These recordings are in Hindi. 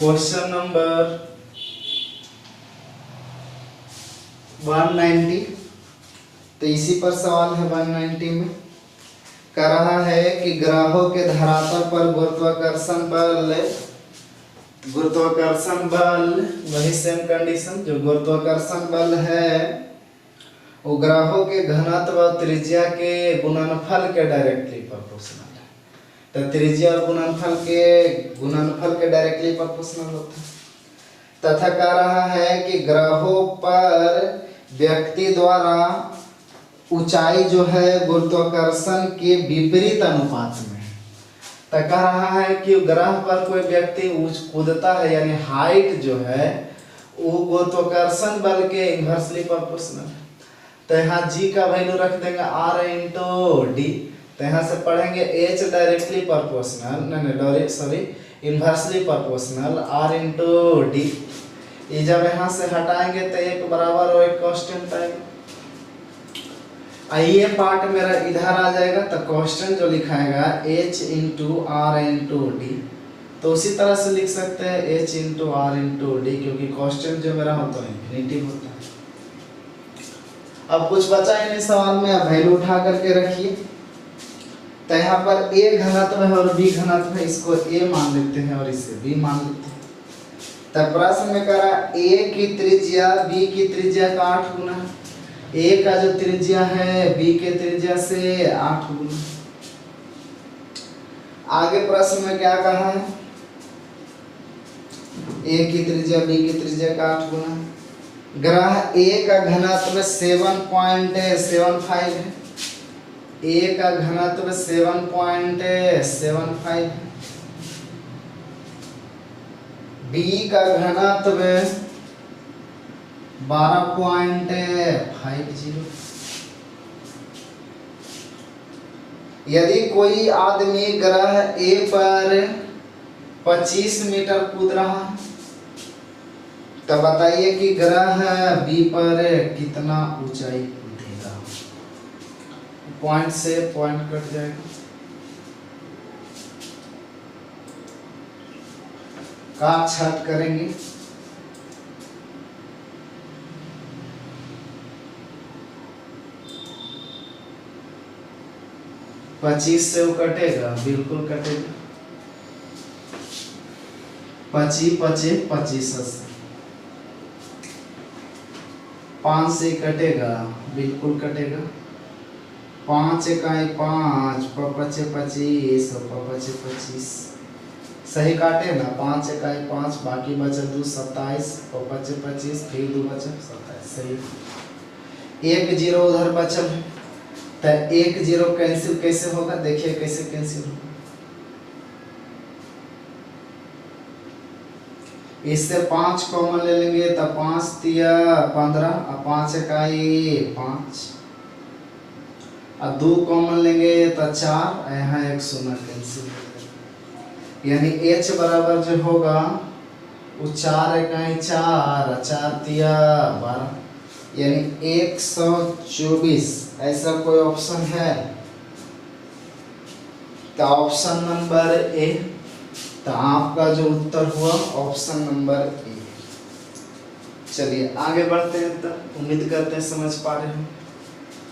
Question number 190। तो इसी पर सवाल है 190 में। कह रहा है कि ग्रहों के धरातल पर गुरुत्वाकर्षण बल वही सेम कंडीशन जो गुरुत्वाकर्षण बल है वो ग्रहों के घनत्व और त्रिज्या के गुणनफल के डायरेक्टली प्रोपोर्शनल है। तो त्रिज्या और गुणनफल के डायरेक्टली प्रोपोर्शनल होता है। तथा कह रहा है कि ग्रहों पर व्यक्ति द्वारा ऊंचाई जो है गुरुत्वाकर्षण के विपरीत अनुपात में। तो कह रहा है कि ग्रह पर कोई व्यक्ति कूदता है यानी हाइट जो है वो गुरुत्वाकर्षण बल के इन्वर्सली प्रोपोर्शनल है। तो यहाँ जी का वैल्यू रख देंगे आर इंटू डी। तो यहाँ से पढ़ेंगे H directly proportional inversely proportional R into D. ये जब यहाँ से हटाएंगे तो एक बराबर और एक कांस्टेंट आएगा। ये पार्ट मेरा इधर आ जाएगा तो कांस्टेंट जो लिखाएगा h into R into D. तो उसी तरह से लिख सकते हैं h into R into D क्योंकि कांस्टेंट जो मेरा होता है इन्फिनिटी होता है। अब कुछ बचा ही नहीं सवाल में, अब वैल्यू उठा करके रखिए। तो यहाँ पर a घनत्व है और b घनत्व है, इसको a मान लेते हैं और इसे b मान लेते हैं। तब प्रश्न में करा a की त्रिज्या b की त्रिज्या का 8 गुना, a का जो त्रिज्या है b के त्रिज्या से 8 गुना। आगे प्रश्न में क्या कहा है a की त्रिज्या b की त्रिज्या का 8 गुना। ग्रह a का घनत्व 7.75 है, a का घनत्व 7.75 है, b का घनत्व 12.50। यदि कोई आदमी ग्रह a पर 25 मीटर कूद रहा है तो बताइए कि ग्रह b पर कितना ऊंचाई कूदेगा। पॉइंट से पॉइंट कट जाएगा। काट छाट करेंगे। पच्चीस से वो कटेगा, बिल्कुल कटेगा। 25 25 25 से 5 से कटेगा, बिल्कुल कटेगा। 5 इकाई 5 पचे 25 पचे 25 सही काटे ना। 5 इकाई 5 बाकी बचा 2 27 पचे 25 फिर 2 बचा 27 सही। 1 0 उधर बचल है तो 1 0 कैंसिल कैसे होगा, देखिए कैसे कैंसिल होगा। इससे 5 कॉमन ले लेंगे तो 5 तिया 15 और 5 इकाई 5 और 2 कॉमन लेंगे तो 4, यहाँ 1 0 कैंसिल। यानी h बराबर जो होगा वो 4 इकाई 4 4 तिया 12 यानी 124। ऐसा कोई ऑप्शन है तो ऑप्शन नंबर ए। तो आपका जो उत्तर हुआ ऑप्शन नंबर ए। चलिए आगे बढ़ते हैं। तो उम्मीद करते हैं समझ पा रहे हो।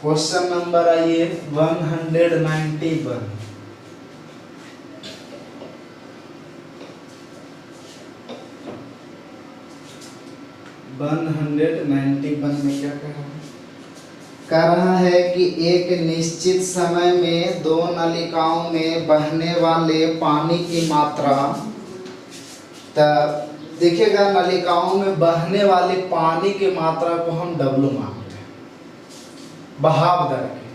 क्वेश्चन नंबर आइए 191। 191 में क्या कह रहा है कि एक निश्चित समय में 2 नलिकाओं में बहने वाले पानी की मात्रा। तब देखिएगा नलिकाओं में बहने वाले पानी की मात्रा को हम W मान रहे हैं, बहाव दर की।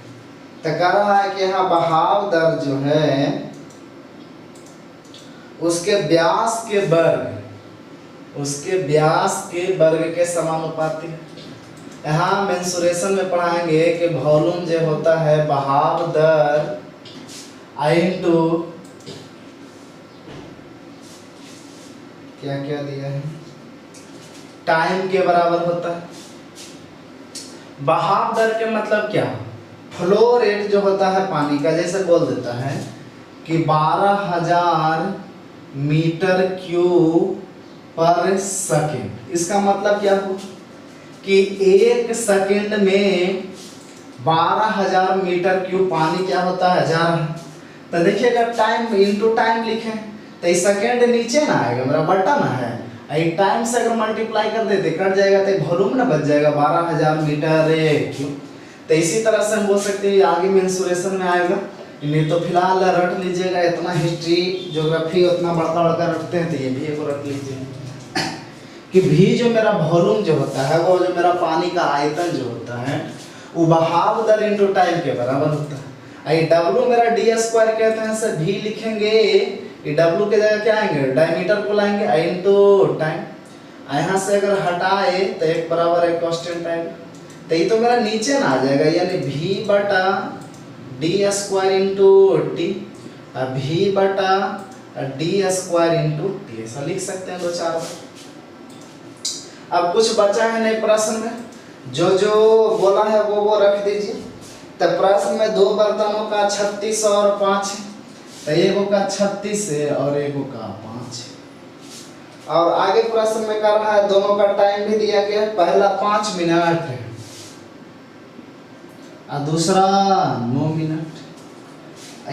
तो कह रहा है कि यहाँ बहाव दर जो है उसके व्यास के वर्ग के समानुपाती है। यहाँ मेंसुरेशन में पढ़ाएंगे कि वॉल्यूम जो होता है बहाव दर इंटू क्या क्या दिया है टाइम के बराबर होता है। बहाव दर के मतलब क्या, फ्लो रेट जो होता है पानी का, जैसे बोल देता है कि 12,000 मीटर क्यूब पर सेकेंड। इसका मतलब क्या हुआ कि 1 सेकेंड में 12,000 मीटर क्यूब पानी क्या होता है, जा रहा है। तो देखिएगा टाइम इनटू टाइम लिखे, तो ये सेकेंड नीचे ना आएगा, मेरा बटा ना है, टाइम से अगर मल्टीप्लाई कर देते कट जाएगा तो वॉल्यूम ना बच जाएगा 12,000 मीटर क्यूब। तो इसी तरह से हम बोल सकते हैं आगे मेंसुरेशन में आएगा। नहीं तो फिलहाल रट लीजिएगा, इतना हिस्ट्री ज्योग्राफी उतना बड़का बड़का रटते हैं, तो ये भी एक रट लीजिए कि भी जो मेरा वॉल्यूम जो होता है, वो जो मेरा पानी का आयतन जो होता है, वो बहाव दर इनटू टाइम के बराबर होता है। ये डब्ल्यू मेरा डी स्क्वायर कहते हैं, से भी लिखेंगे, ये डब्ल्यू के जगह क्या आएंगे, डायमीटर को लाएंगे इनटू टाइम। यहाँ से अगर हटाए तो एक बराबर है कांस्टेंट टाइम, तो ये तो मेरा नीचे ना आ जाएगा, यानी भी बटा डी स्क्वायर इंटू टी, भी बटा डी स्क्वायर इंटू टी, ऐसा लिख सकते हैं 2-4 बार। अब कुछ बचा है नहीं प्रश्न में, जो जो बोला है वो रख दीजिए। तो प्रश्न में 2 बर्तनों का 36 और 5 है, तो एगो का 36 है और एगो का 5 है। और आगे प्रश्न में कर रहा है, दोनों का टाइम भी दिया गया, पहला 5 मिनट है और दूसरा 9 मिनट।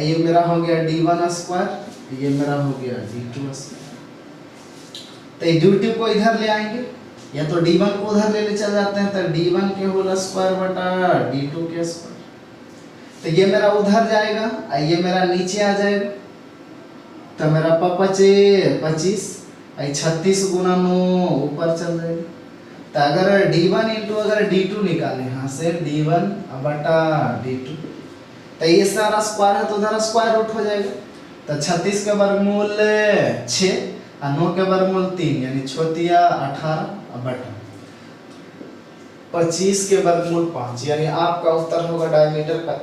ये मेरा हो गया d1 स्क्वायर, ये मेरा हो गया d2 स्क्वायर। तो ये d2 को इधर ले आएंगे, या तो d1 को उधर ले चल जाते हैं, तो d1 के होल स्क्वायर बटा d2 के स्क्वायर। तो ये मेरा उधर जाएगा और ये मेरा नीचे आ जाएगा, तो मेरा 25, 36 गुना 9 ऊपर चल जाएगा। तो अगर d1 इंटू अगर d2 निकाले, यहाँ से d1 बटा d2, तो ये सारा स्क्वायर है तो उधर स्क्वायर रूट हो जाएगा। तो 36 के वर्गमूल 6 और 9 के वर्गमूल 3, यानी 6×3 18 बटा 25 के वर्गमूल 5, यानी आपका उत्तर होगा डायमीटर का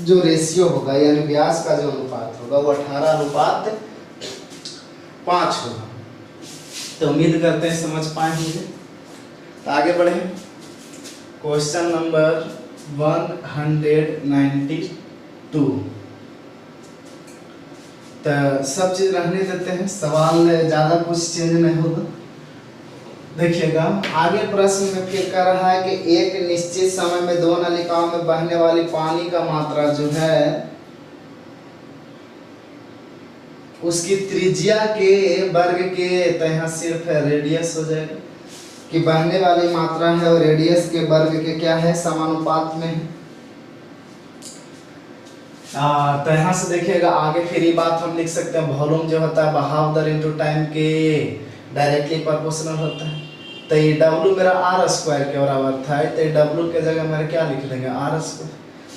जो रेशियो होगा, यानी व्यास का जो अनुपात होगा वो 18:5 होगा। तो उम्मीद करते हैं समझ पाए होंगे। तो आगे बढ़े, क्वेश्चन नंबर 192। तो सब चीज रहने देते हैं, सवाल ज्यादा कुछ चेंज नहीं होगा। देखिएगा आगे प्रश्न में फिर कह रहा है कि एक निश्चित समय में 2 नलिकाओं में बहने वाली पानी का मात्रा जो है उसकी त्रिज्या के वर्ग के, तो यहाँ सिर्फ रेडियस हो जाएगा कि बहने वाली मात्रा है और रेडियस के वर्ग के क्या है, समानुपात में है। तो यहाँ से देखिएगा आगे फिर ये बात हम लिख सकते हैं, वॉल्यूम जो होता है बहाव दर इनटू टाइम के डायरेक्टली प्रोपोर्शनल होता है। तो ये W मेरा r स्क्वायर के बराबर था, तो ये W के जगह मेरा क्या लिख देंगे, r स्क्वायर,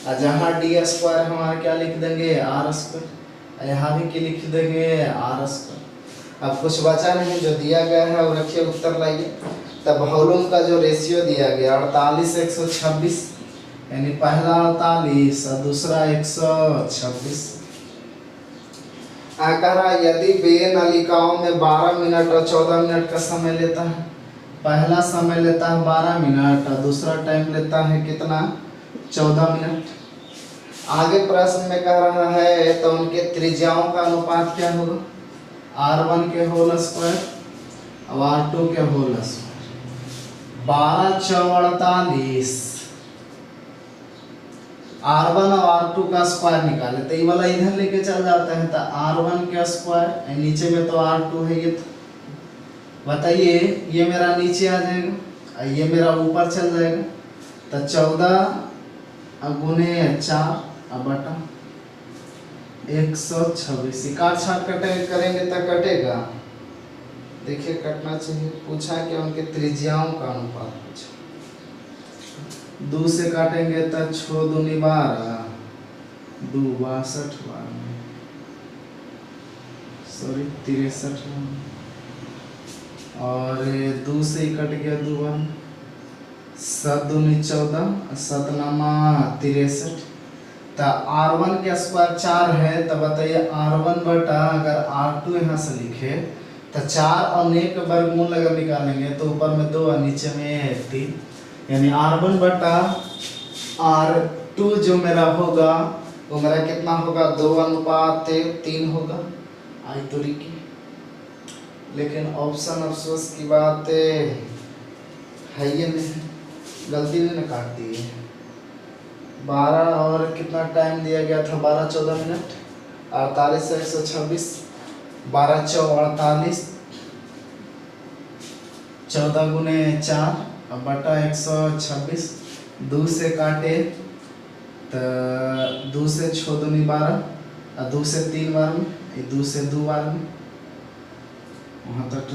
और जहाँ d स्क्वायर हमारा क्या लिख देंगे, r स्क्वायर, यहाँ भी क्या लिख देंगे, r स्क्वायर। अब कुछ बचा नहीं, जो दिया गया है वो रखिए, उत्तर लाइए। तब वॉल्यूम का जो रेशियो दिया गया 48:126, यानी पहला 48 और दूसरा 126। कह रहा यदि वे नलिकाओं में 12 मिनट और 14 मिनट का समय लेता है, पहला समय लेता है 12 मिनट और दूसरा टाइम लेता है कितना, 14 मिनट। आगे प्रश्न में कह रहा है तो उनके त्रिज्याओं का अनुपात क्या होगा, r1 के होल स्क्वायर और r2 के होल स्क्वायर। 12 × 48, r1 और r2 का स्क्वायर निकाले, तो ये वाला इधर लेके चल जाता है, तो r1 का स्क्वायर, नीचे में तो r2 है, ये तो बताइए ये मेरा नीचे आ जाएगा और ये मेरा ऊपर चल जाएगा। तो 14 गुने 4 बटा 126, काट छाट करेंगे तो कटेगा, देखिए कटना चाहिए। पूछा कि उनके त्रिज्याओं का अनुपात पूछा, 2 से काटेंगे तो 6 दूनी 12, 2 62 सॉरी 63, और 2 से ही कट गया 2, 7 दूनी 14, 7 नामा 63। तो r1 का स्क्वायर 4 है, तो बताइए r1 बटा अगर r2 यहाँ से लिखे तो 4 और 9 के वर्गमूल अगर निकालेंगे तो ऊपर में 2 और नीचे में 3, यानी r1 बटा r2 जो मेरा होगा वो मेरा कितना होगा, 2:3 होगा। आई तो लिखिए, लेकिन ऑप्शन अफसोस की बात है ये नहीं, गलती ने काट दी है। 12 और कितना टाइम दिया गया था, 12-14 मिनट, 48 से 126, 12 चौ 48, 14 गुने 4 अब बटा 126, 2 से काटे तो 2 से 6 दूनी 12 और 2 से 3 बार में, 2 से 2 बार में वहाँ तक,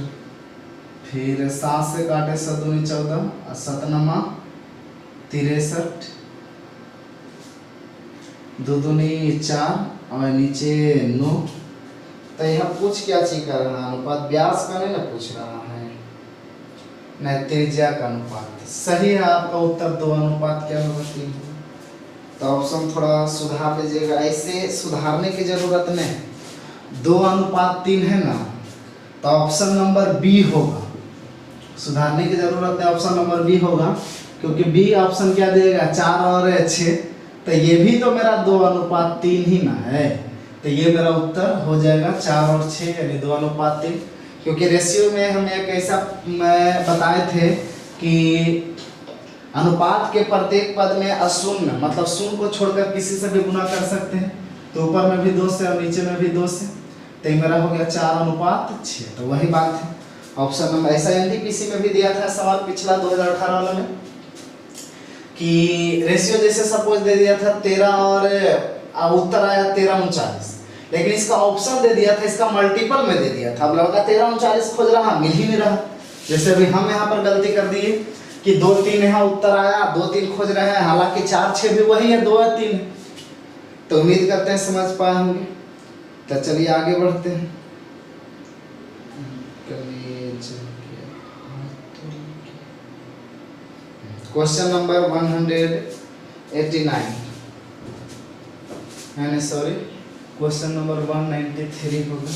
फिर 7 से काटे 7 दूनी 14 और 7 नमा 63, 2 दूनी 4 और नीचे 9। तो यह पूछ क्या चीज कर रहा है, अनुपात व्यास का नहीं ना पूछ रहा है, नहीं त्रिज्या का अनुपात। सही है आपका उत्तर 2 अनुपात क्या होगा 3। तो ऑप्शन थोड़ा सुधार लीजिएगा, ऐसे सुधारने की जरूरत नहीं, 2 अनुपात 3 है ना, तो ऑप्शन नंबर बी होगा, सुधारने की जरूरत है, ऑप्शन नंबर बी होगा, क्योंकि बी ऑप्शन क्या देगा 4 और 6, तो ये भी तो मेरा 2 अनुपात 3 ही ना है, तो ये मेरा उत्तर हो जाएगा 4 और 6 यानी 2 अनुपात 3। क्योंकि रेशियो में हम एक ऐसा बताए थे कि अनुपात के प्रत्येक पद में अशून्य मतलब शून्य को छोड़कर किसी से भी गुना कर सकते हैं, तो ऊपर में भी 2 से और नीचे में भी 2 से, तो ये मेरा हो गया 4 अनुपात 6। तो वही बात है, ऑप्शन नंबर, ऐसा एनटीपीसी में भी दिया था सवाल पिछला 2018 वाला में कि रेशियो जैसे सपोज दे दिया था 13 और उत्तर आया 13-39, लेकिन इसका ऑप्शन दे दिया था, इसका मल्टीपल में दे दिया था। अब लड़का 13-39 खोज रहा, मिल ही नहीं रहा। जैसे अभी हम यहाँ पर गलती कर दिए कि 2-3 यहाँ उत्तर आया, 2-3 खोज रहे हैं, हालांकि 4-6 भी वही है, 2 और 3। तो उम्मीद करते हैं समझ पाए होंगे। तो चलिए आगे बढ़ते हैं। Question number 189 sorry question number 193 होगा।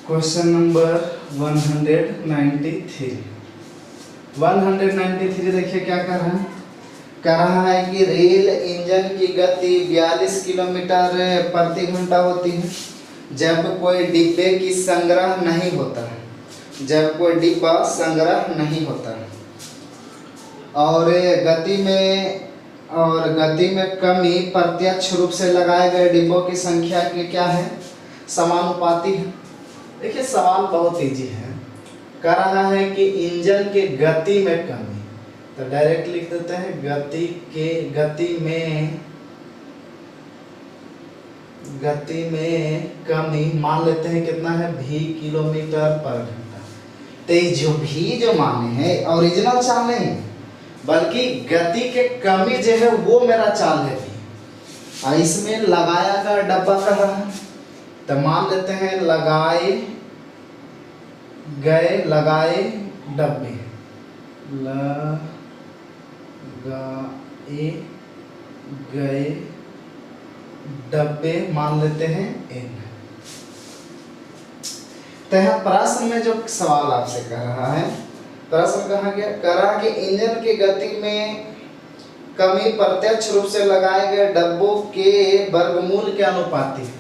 क्वेश्चन नंबर 193 देखिए क्या कर रहा है, कह रहा है कि रेल इंजन की गति 42 किलोमीटर प्रति घंटा होती है जब कोई डिब्बे की संग्रह नहीं होता है, जब कोई डिब्बा संग्रह नहीं होता है, और गति में कमी प्रत्यक्ष रूप से लगाए गए डिब्बों की संख्या की क्या है, समानुपाती है। देखिए सवाल बहुत इजी है, कह रहा है कि इंजन के गति में कमी, तो डायरेक्ट लिख देते हैं गति में कमी मान लेते हैं कितना है v किलोमीटर पर घंटा। तो जो v जो माने हैं ओरिजिनल चाल नहीं बल्कि गति के कमी जो है वो मेरा चाल है v, और इसमें लगाया गया डब्बा कह रहा है, तो मान लेते हैं लगाए डब्बे, लगाए गए डब्बे मान लेते हैं n। तो यहाँ प्रश्न में जो सवाल आपसे कर रहा है, प्रश्न कहा गया, करा कि इंजन की गति में कमी प्रत्यक्ष रूप से लगाए गए डब्बों के वर्गमूल के अनुपाती है।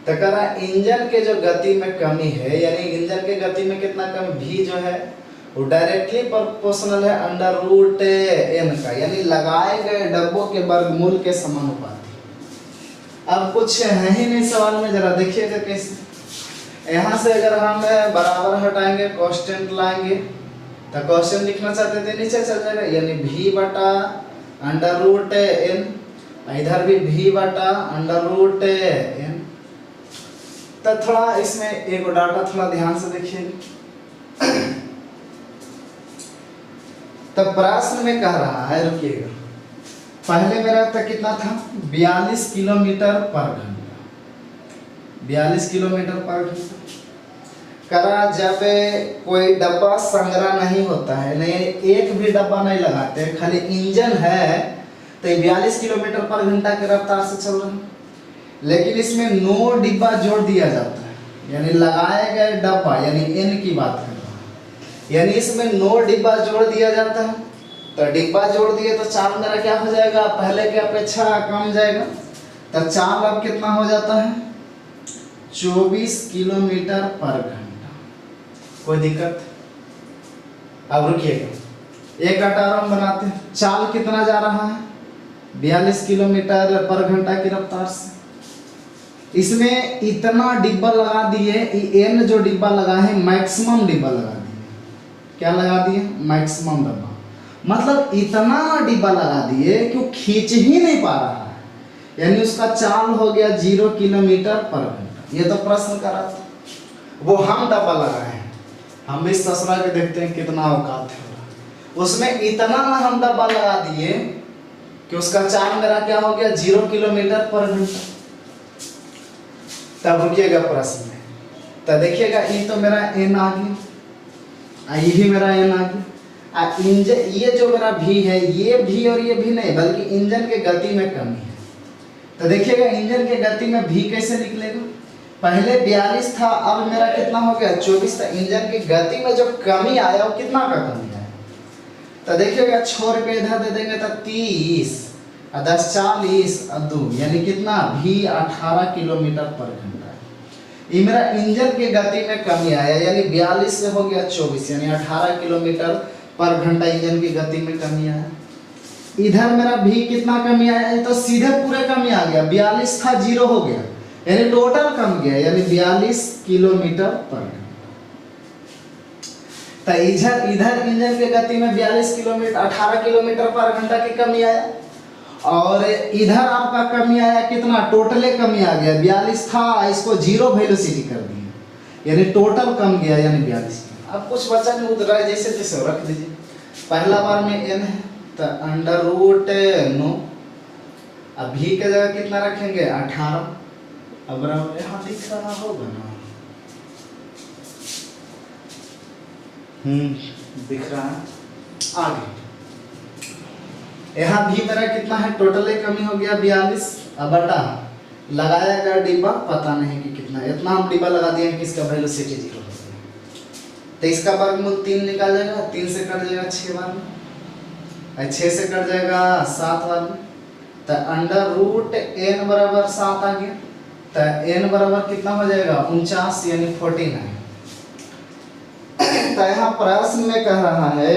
तो कह रहा इंजन के जो गति में कमी है, यानी इंजन के गति में कितना कमी v जो है वो डायरेक्टली प्रोपोर्शनल है √n का, यानी लगाए गए डब्बों के वर्गमूल के समानुपाती। अब कुछ है ही नहीं सवाल में, जरा देखिएगा कैसे। यहाँ से अगर हम बराबर हटाएंगे कांस्टेंट लाएंगे तो क्वेश्चन लिखना चाहते थे नीचे चल जाएगा, यानी v बटा √n, इधर भी v बटा √n। तो थोड़ा इसमें एक डाटा थोड़ा ध्यान से देखिए। तो प्रश्न में कह रहा है, रुकिएगा, पहले मेरा तक कितना था 42 किलोमीटर पर घंटा, 42 किलोमीटर पर घंटा। करा जब कोई डब्बा संग्रह नहीं होता है, नहीं एक भी डब्बा नहीं लगाते, खाली इंजन है, तो 42 किलोमीटर पर घंटा की रफ्तार से चल रहा है, लेकिन इसमें 9 डिब्बा जोड़ दिया जाता है, यानी लगाए गए डब्बा यानी n की बात कर रहा है, यानी इसमें 9 डिब्बा जोड़ दिया जाता है, तो तो डिब्बा जोड़ दिए तो चाल मेरा क्या हो जाएगा, पहले की अपेक्षा कम जाएगा। तो चाल अब कितना हो जाता है, 24 किलोमीटर पर घंटा। कोई दिक्कत? अब रुकिएगा, एक डायग्राम बनाते हैं। चाल कितना जा रहा है, 42 किलोमीटर पर घंटा की रफ्तार से। इसमें इतना डिब्बा लगा दिए, एन जो डिब्बा लगा है मैक्सिमम डिब्बा लगा दिए। क्या लगा दिए, मैक्सिमम डिब्बा, मतलब इतना डिब्बा लगा दिए कि वो खींच ही नहीं पा रहा है, यानी उसका चाल हो गया 0 किलोमीटर पर घंटा। ये तो प्रश्न करा था, वो हम डब्बा लगाए हैं, हम भी ससुरा के देखते हैं कितना औकात है। उसमें इतना ना हम डब्बा लगा दिए कि उसका चाल मेरा क्या हो गया, 0 किलोमीटर पर घंटा। तब रुकिएगा प्रश्न में, तब देखिएगा ये तो मेरा एन आ गया, ये भी मेरा एन आ गया। इंजन, ये जो मेरा भी है, ये भी और ये भी नहीं, बल्कि इंजन के गति में कमी है। तो देखिएगा इंजन के गति में भी कैसे निकलेगा, पहले 42 था, अब मेरा कितना हो गया, 24 था। इंजन की गति में जो कमी आया वो कितना का कमी आया, तो देखिएगा छोड़ के इधर दे देंगे तो 30 और 10 40 और 2 यानी कितना, भी 18 किलोमीटर पर घंटा। ये मेरा इंजन की गति में कमी आया, यानी 42 से हो गया 24, यानी 18 किलोमीटर पर घंटा इंजन की गति में कमी आया। इधर मेरा भी कितना कमी आया, तो सीधे पूरे कमी आ गया, 42 था 0 हो गया, यानी टोटल कम गया, यानी 42 किलोमीटर पर घंटा। तो इधर इंजन के गति में 42 किलोमीटर 18 किलोमीटर पर घंटा की कमी आया, और इधर आपका कमी आया कितना, टोटले कमी आ गया, 42 था, इसको 0 वेलोसिटी कर दिया, यानी टोटल कम गया, यानी 42। अब कुछ बचा नहीं, उधर जैसे तैसे रख दीजिए। पहला बार में n है तो √9, अब भी के जगह कितना रखेंगे, 18। अब यहाँ दिख रहा होगा ना, दिख रहा है आगे। यहाँ भी मेरा कितना है, टोटल कमी हो गया 42, अब बटा लगाया गया डिब्बा, पता नहीं कि कितना, इतना हम डिब्बा लगा दिए कि इसका वेलोसिटी 0 हो गया। तो इसका वर्गमूल 3 निकाल जाएगा, 3 से कट जाएगा 6 बार में, 6 से कट जाएगा 7 बार में, तो √n बराबर 7 आ गया। तो n बराबर कितना हो जाएगा, 49, यानी 49। तो यहाँ प्रश्न में कह रहा है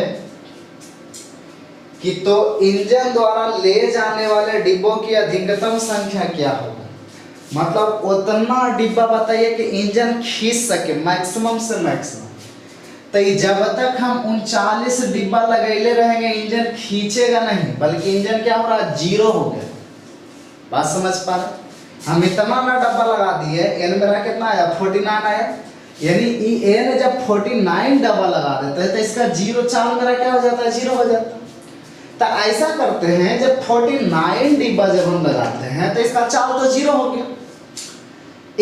कि तो इंजन द्वारा ले जाने वाले डिब्बों की अधिकतम संख्या क्या होगा, मतलब उतना डिब्बा बताइए कि इंजन खींच सके मैक्सिमम से मैक्सिमम। तो जब तक हम 39 डिब्बा लगैले रहेंगे इंजन खींचेगा नहीं, बल्कि इंजन क्या हो रहा, 0 हो गया। बात समझ पा रहे, हम इतना ना डब्बा लगा दिए, एन मेरा कितना आया, 49 आया, यानी एन जब 49 डब्बा लगा देते हैं तो इसका 0 चाल मेरा क्या हो जाता है, 0 हो जाता है। तो ऐसा करते हैं, जब 49 डिब्बा जब हम लगाते हैं तो इसका चाल तो 0 हो गया।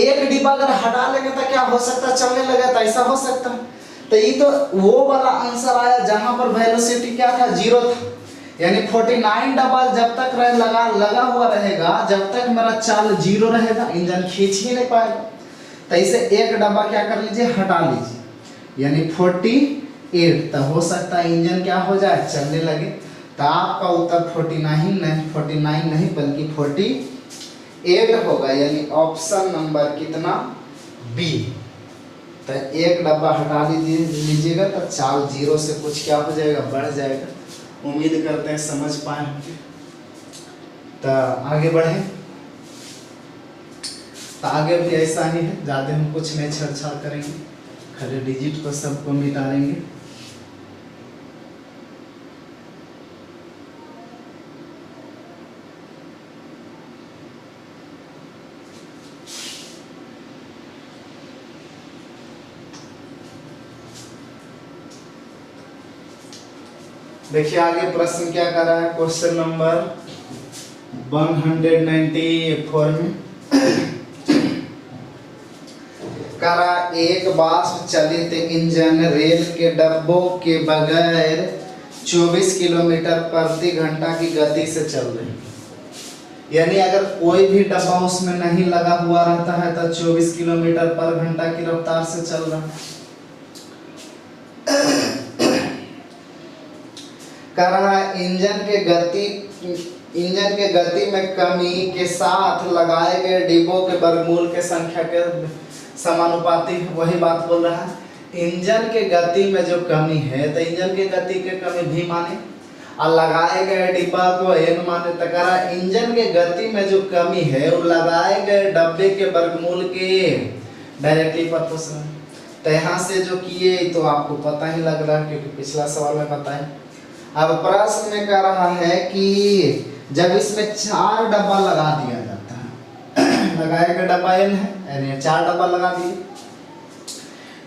एक डिब्बा अगर हटा लेंगे तो क्या हो सकता है, चलने लगे, तो ऐसा हो सकता है। तो ये तो वो वाला आंसर आया जहां पर वेलोसिटी क्या था, 0 था, यानी 49 डब्बा जब तक लगा हुआ रहेगा, जब तक मेरा चाल 0 रहेगा, इंजन खींच ही नहीं पाएगा। तो इसे एक डब्बा क्या कर लीजिए, हटा लीजिए, यानी 48। तो हो सकता है इंजन क्या हो जाए, चलने लगे। तो आपका उत्तर 49 नहीं बल्कि 48 होगा, यानी ऑप्शन नंबर कितना, बी। तो एक डब्बा हटा लीजिएगा तो चाल 0 से कुछ क्या हो जाएगा, बढ़ जाएगा। उम्मीद करते हैं समझ पाए होंगे। तो आगे बढ़े, तो आगे भी ऐसा ही है, ज़्यादा हम कुछ नहीं छेड़छाड़ करेंगे, खाली डिजिट को सबको मिटा देंगे। देखिए आगे प्रश्न क्या कर रहा है, क्वेश्चन नंबर 194 में कह रहा, एक वाष्प चलित इंजन रेल के डब्बों के बगैर 24 किलोमीटर प्रति घंटा की गति से चल रही, यानी अगर कोई भी डब्बा उसमें नहीं लगा हुआ रहता है तो 24 किलोमीटर पर घंटा की रफ्तार से चल रहा है। कह रहा है इंजन के गति में कमी के साथ लगाए गए डिब्बों के वर्गमूल के संख्या के समानुपाती। वही बात बोल रहा है, इंजन के गति में जो कमी है तो इंजन के गति के कमी भी माने और लगाए गए डिब्बा को n माने। तो कह रहा है इंजन के गति में जो कमी है वो लगाए गए डब्बे के वर्गमूल के डायरेक्टली प्रोपोर्शनल। तो यहाँ से जो किए तो आपको पता ही लग रहा है क्योंकि पिछला सवाल में बताए। अब प्रश्न में कह रहा है कि जब इसमें 4 डब्बा लगा दिया जाता है लगाए गए डब्बा n है यानी 4 डब्बा लगा दिए,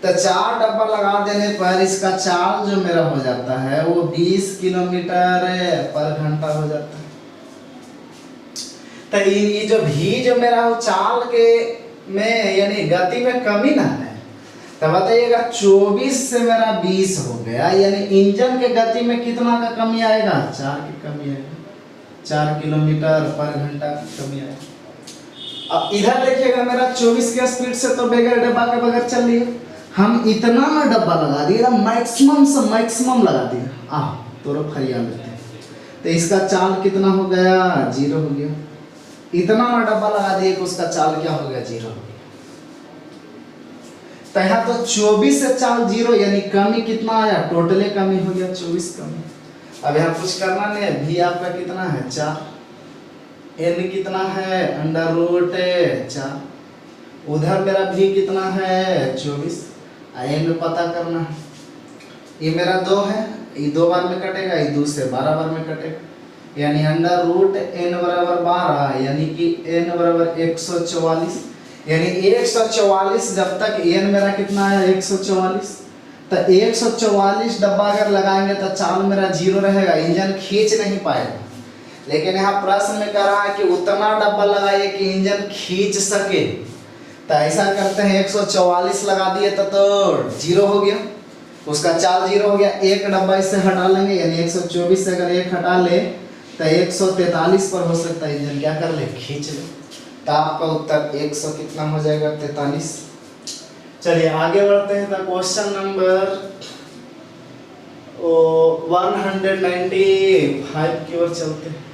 तो 4 डब्बा लगा देने पर इसका चाल जो मेरा हो जाता है वो 20 किलोमीटर पर घंटा हो जाता है। तो ये जो भी जो मेरा वो चाल के में यानी गति में कमी ना है, तो बताइएगा 24 से मेरा 20 हो गया, यानी इंजन के गति में कितना का कमी आएगा? 4 की कमी आएगा, 4 किलोमीटर पर घंटा की कमी आएगा। अब इधर देखिएगा मेरा 24 के स्पीड से तो बगैर डब्बा के बगैर चल रही है, हम इतना में डब्बा लगा दिया, मैक्सिमम से मैक्सिमम लगा दिया। तो फरिया लेते हैं, तो इसका चाल कितना हो गया? 0 हो गया। इतना में डब्बा लगा दिए कि उसका चाल क्या हो गया? 0 हो गया। तो यहाँ तो 24 से चाल 0 यानी कमी कितना आया? टोटली कमी हो गया 24 कमी। अब यहाँ कुछ करना नहीं है, भी आपका कितना है? 4, n कितना है? √4, उधर मेरा भी कितना है? 24, n पता करना है। ये मेरा 2 है, ये 2 बार में कटेगा, ये 2 से 12 बार में कटेगा, यानी √n बराबर 12 यानी कि n बराबर 144, यानी 144 जब तक n मेरा कितना है? 144, तो 144 डब्बा अगर लगाएंगे तो चाल मेरा 0 रहेगा, इंजन खींच नहीं पाएगा। लेकिन यहाँ प्रश्न में कह रहा है कि उतना डब्बा लगाइए कि इंजन खींच सके, तो ऐसा करते हैं 144 लगा दिए तो 0 हो गया, उसका चाल 0 हो गया। एक डब्बा इससे हटा लेंगे यानी 124 से अगर एक हटा ले तो 143 पर हो सकता है, इंजन क्या कर ले? खींच ले। तो आपका उत्तर 100 कितना हो जाएगा? 43। चलिए आगे बढ़ते हैं। तो क्वेश्चन नंबर 195 की ओर चलते हैं।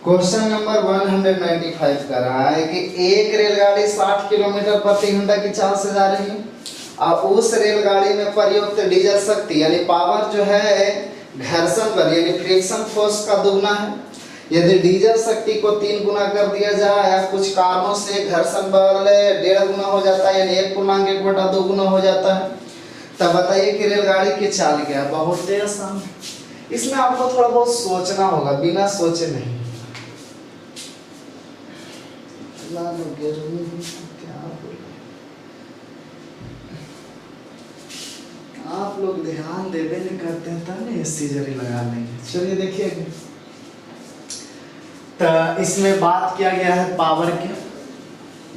क्वेश्चन नंबर 195 कर रहा है कि एक रेलगाड़ी 60 किलोमीटर प्रति घंटा की चाल से जा रही है और उस रेलगाड़ी में प्रयुक्त डीजल शक्ति यानी पावर जो है घर्षण बल यानी फ्रिक्शन फोर्स का दुगना है। यदि डीजल शक्ति को 3 गुना कर दिया जाए या कुछ कारणों से घर्षण बल 1.5 गुना हो जाता है यानी 1.1/2 गुना हो जाता है, तब बताइए कि रेलगाड़ी की चाल क्या है? बहुत ही आसान है, इसमें आपको थोड़ा बहुत सोचना होगा, बिना सोचे नहीं। आप लोग ध्यान देवे नहीं करते हैं तब नहीं सीजरी लगा लेंगे। चलिए देखिए, तो इसमें बात किया गया है पावर के,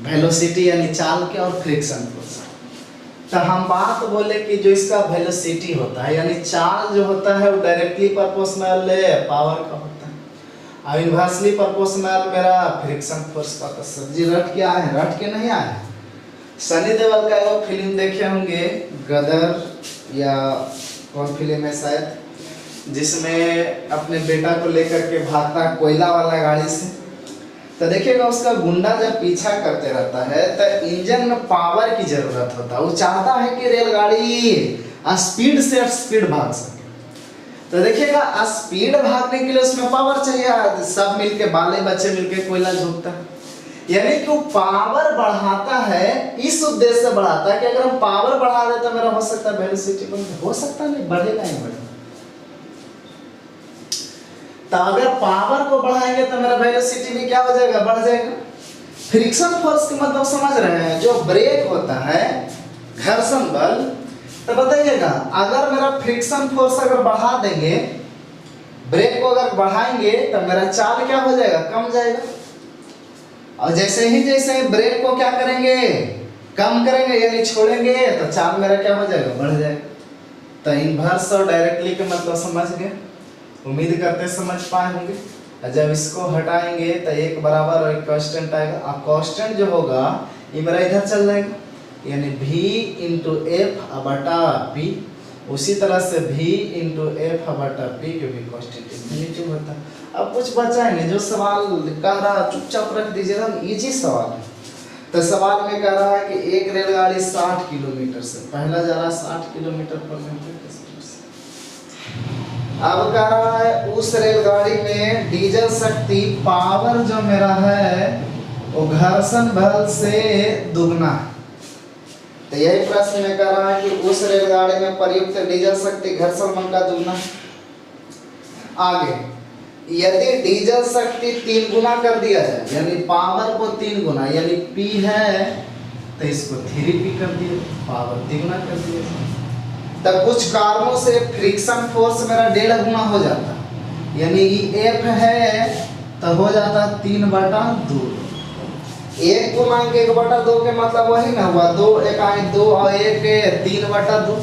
वेलोसिटी यानी चाल के और फ्रिक्शन फोर्स। तो हम बात बोले कि जो इसका वेलोसिटी होता है यानी चाल जो होता है वो डायरेक्टली प्रोपोर्शनल पावर का होता है और इनवर्सली प्रोपोर्शनल मेरा फ्रिक्शन फोर्स का। तो सब्जी रट के आए हैं? रट के नहीं आए हैं। सनी देओल का एक फिल्म देखे होंगे, गदर या कौन फिल्म है शायद, जिसमें अपने बेटा को लेकर के भागता कोयला वाला गाड़ी से। तो देखिएगा उसका गुंडा जब पीछा करते रहता है तो इंजन में पावर की जरूरत होता है, वो चाहता है कि रेलगाड़ी स्पीड से स्पीड भाग सके। तो देखिएगा स्पीड भागने के लिए उसमें पावर चाहिए, सब मिलके बाले बच्चे मिलके कोयला झोंकता है, यानी कि वो पावर बढ़ाता है, इस उद्देश्य से बढ़ाता है कि अगर हम पावर बढ़ा दे तो मेरा हो सकता है वेलोसिटी हो सकता नहीं, बढ़ेगा ही बढ़ेगा। तो अगर पावर को बढ़ाएंगे तो मेरा वेलोसिटी भी क्या हो जाएगा? बढ़ जाएगा। फ्रिक्शन फोर्स का मतलब समझ रहे हैं? जो ब्रेक होता है घर्षण बल। तो बताइएगा अगर मेरा फ्रिक्शन फोर्स अगर बढ़ा देंगे, ब्रेक को अगर बढ़ाएंगे तो मेरा चाल क्या हो जाएगा? कम जाएगा। और जैसे ही ब्रेक को क्या करेंगे? कम करेंगे यानी छोड़ेंगे तो चाल मेरा क्या हो जाएगा? बढ़ जाएगा। तो इनवर्स और डायरेक्टली का मतलब समझ गए। उम्मीद करते समझ पाए होंगे। जब इसको हटाएंगे तो एक बराबर और एक कांस्टेंट आएगा। अब कांस्टेंट जो होगा ये मेरा इधर चल जाएगा, यानी v इंटू एफ बटा पी। उसी तरह से v इंटू एफ बटा पी, क्योंकि कांस्टेंट इन्फिनिटी होता है। अब कुछ बचा ही नहीं, जो सवाल कह रहा चुपचाप रख दीजिएगा, इजी सवाल है। तो सवाल में कह रहा है कि एक रेलगाड़ी 60 किलोमीटर से, पहला जा रहा 60 किलोमीटर पर घंटे के स्पीड से। अब कह रहा है उस रेलगाड़ी में डीजल शक्ति पावर जो मेरा है वो घर्षण बल से दुगना है। तो यही प्रश्न में कह रहा है कि उस रेलगाड़ी में प्रयुक्त डीजल शक्ति घर्षण बल का दुगना है। आगे, यदि डीजल शक्ति 3 गुना कर दिया जाए, यानी पावर को 3 गुना, यानी P है तो इसको 3P कर दिया, पावर 3 गुना कर दिया, तब कुछ कारणों से फ्रिक्शन फोर्स मेरा 1.5 गुना हो जाता, यानी F है तो हो जाता 3/2। 1 गुना 1/2 के मतलब वही ना हुआ, 2 1 2 और 1 3/2,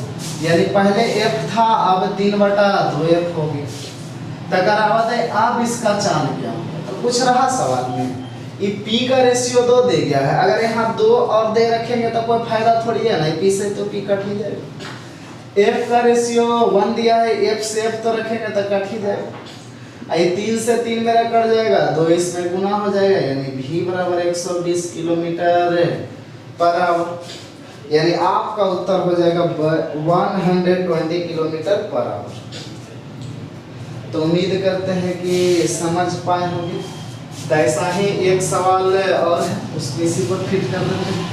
यानी पहले F था अब 3/2 F हो गया। तकरावत है। अब इसका चाल क्या होगा, तो कुछ रहा सवाल में, ये P का रेशियो 2 दे गया है। अगर यहाँ 2 और दे रखेंगे तो कोई फायदा थोड़ी है ना, P से तो P कट ही जाएगा। F का रेशियो 1 दिया है, F से F तो रखेंगे तो कट ही जाएगा। ये 3 से 3 मेरा कट जाएगा, 2 इसमें गुना हो जाएगा, यानी V बराबर 120 किलोमीटर पर आवर, यानी आपका उत्तर हो जाएगा 120 किलोमीटर पर आवर। तो उम्मीद करते हैं कि समझ पाए होंगे। तो ऐसा ही एक सवाल और है, उसको इसी पर फिट कर देते हैं।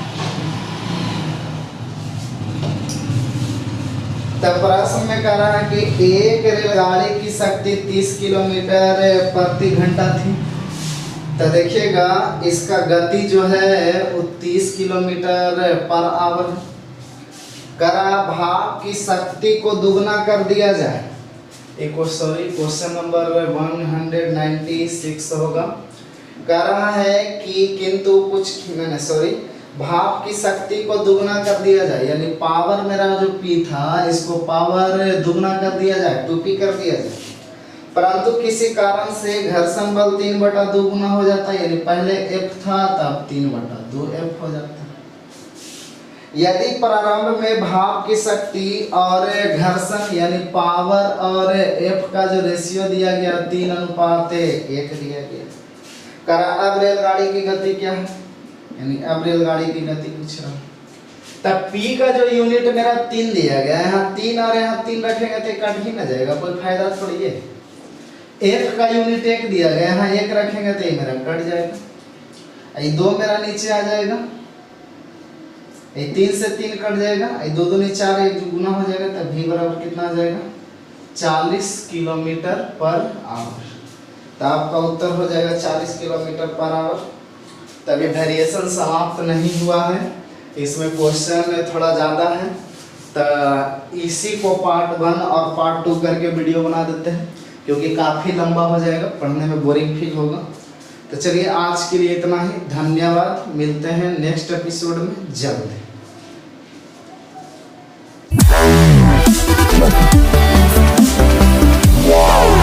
तब प्रश्न में कह रहा है कि एक रेलगाड़ी की शक्ति 30 किलोमीटर प्रति घंटा थी। तो देखिएगा इसका गति जो है वो 30 किलोमीटर पर आवर। करा भाप की शक्ति को दुगना कर दिया जाए, क्वेश्चन नंबर 196 होगा। कह रहा है कि किंतु भाप की शक्ति को दुगना कर दिया जाए, यानी पावर मेरा जो P था इसको पावर दुगना कर दिया जाए, 2P कर दिया जाए, परंतु किसी कारण से घर्षण बल 3/2 गुना हो जाता है, यानी पहले F था तब 3/2 F हो जाता है। यदि प्रारंभ में भाप की शक्ति और घर्षण यानी पावर और F का जो रेशियो दिया गया 3:1 दिया गया। करा अब रेलगाड़ी की गति क्या है, यानी अब रेलगाड़ी की गति पूछ रहा। तब P का जो यूनिट मेरा 3 दिया गया है, यहाँ 3 और यहाँ 3 रखेंगे तो कट ही ना जाएगा, कोई फायदा थोड़ी है। F का यूनिट 1 दिया गया है, यहाँ 1 रखेंगे तो ये मेरा कट जाएगा, ये 2 मेरा नीचे आ जाएगा, ये 3 से 3 कट जाएगा, ये 2 दूनी 4 1 गुना हो जाएगा, तब V बराबर कितना आ जाएगा 40 किलोमीटर पर आवर। तो आपका उत्तर हो जाएगा 40 किलोमीटर पर आवर। तभी वेरिएशन समाप्त नहीं हुआ है, इसमें क्वेश्चन थोड़ा ज़्यादा है, तो इसी को पार्ट 1 और पार्ट 2 करके वीडियो बना देते हैं, क्योंकि काफ़ी लंबा हो जाएगा, पढ़ने में बोरिंग फील होगा। तो चलिए आज के लिए इतना ही, धन्यवाद। मिलते हैं नेक्स्ट एपिसोड में जल्द। Wow.